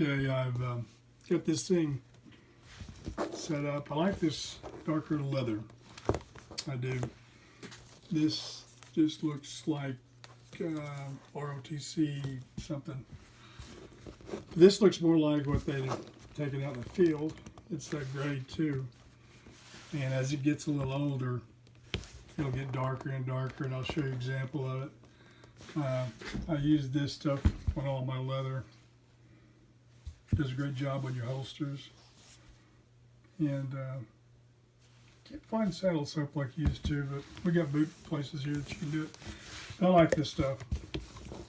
Okay, I've got this thing set up. I like this darker leather. I do. This just looks like ROTC something. This looks more like what they've taken out in the field. It's that grade too. And as it gets a little older, it'll get darker and darker, and I'll show you an example of it. I use this stuff on all my leather. It does a great job on your holsters. And can't find saddle soap like you used to, but we got boot places here that you can do it. I like this stuff.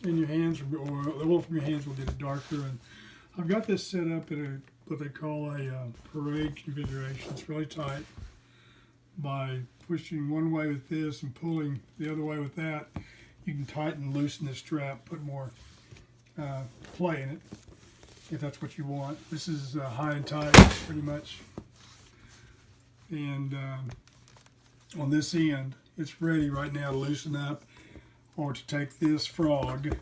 In your hands, or the oil from your hands will get it darker. And I've got this set up in what they call a parade configuration. It's really tight. By pushing one way with this and pulling the other way with that, you can tighten and loosen this strap, put more play in it, if that's what you want. This is high and tight, pretty much. And on this end, it's ready right now to loosen up, or to take this frog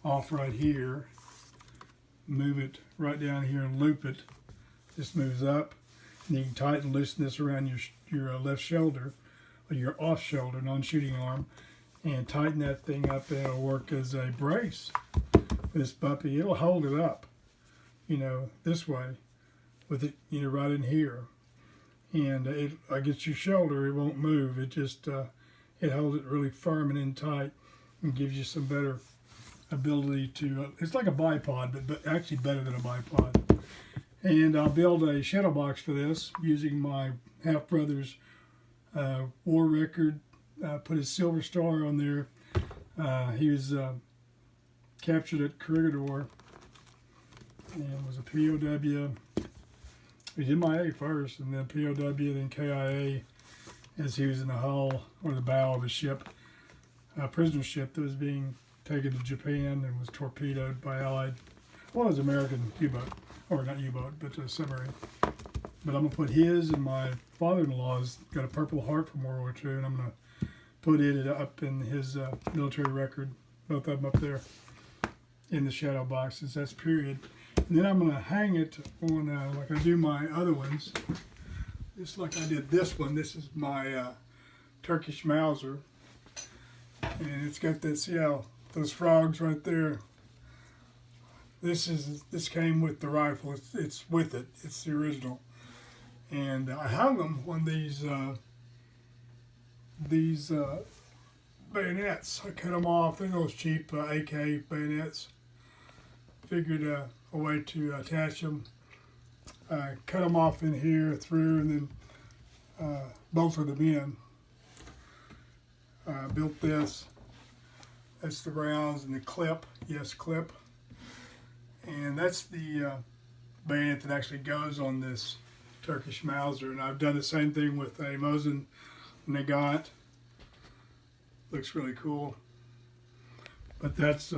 off right here, move it right down here and loop it. This moves up, and you can tighten and loosen this around your left shoulder, or your off shoulder, non-shooting arm, and tighten that thing up, and it'll work as a brace for this puppy. It'll hold it up, this way, with it, right in here. And against your shoulder, it won't move. It just, it holds it really firm and in tight, and gives you some better ability to, it's like a bipod, but actually better than a bipod. And I'll build a shadow box for this using my half-brother's war record. Put his silver star on there. He was captured at Corregidor and was a POW. He was MIA first, and then POW, then KIA, as he was in the hull or the bow of a ship, a prisoner ship that was being taken to Japan and was torpedoed by Allied, well, it was American U-boat, or not U-boat, but a submarine. But I'm going to put his, and my father-in-law's got a Purple Heart from World War II, and I'm going to put it up in his military record, both of them up there in the shadow boxes. That's period. And then I'm going to hang it on, like I do my other ones, just like I did this one. This is my Turkish Mauser, and it's got this, those frogs right there. This came with the rifle. It's with it. It's the original. And I hung them on these bayonets. I cut them off. They're those cheap AK bayonets. Figured a way to attach them. Cut them off in here, through, and then bolted them in. Built this. That's the rounds and the clip. Yes, clip. And that's the bayonet that actually goes on this Turkish Mauser. And I've done the same thing with a Mosin Nagant. Looks really cool. But that's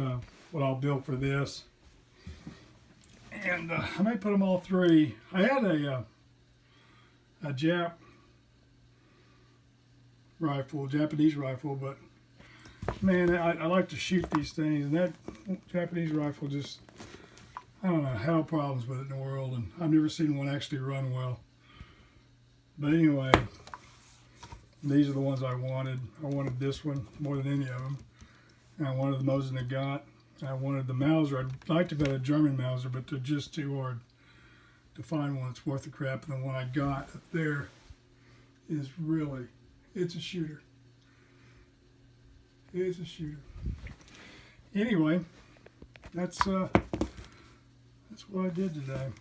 what I'll build for this. And I may put them all three. I had a Jap rifle, Japanese rifle, but man, I like to shoot these things, and that Japanese rifle just, I don't know, had problems with it in the world, and I've never seen one actually run well. But anyway, these are the ones I wanted. I wanted this one more than any of them. And I wanted the Mosin Nagant. I wanted the Mauser. I'd like to have had a German Mauser, but they're just too hard to find one that's worth the crap. And the one I got up there is really, it's a shooter. It's a shooter. Anyway, that's what I did today.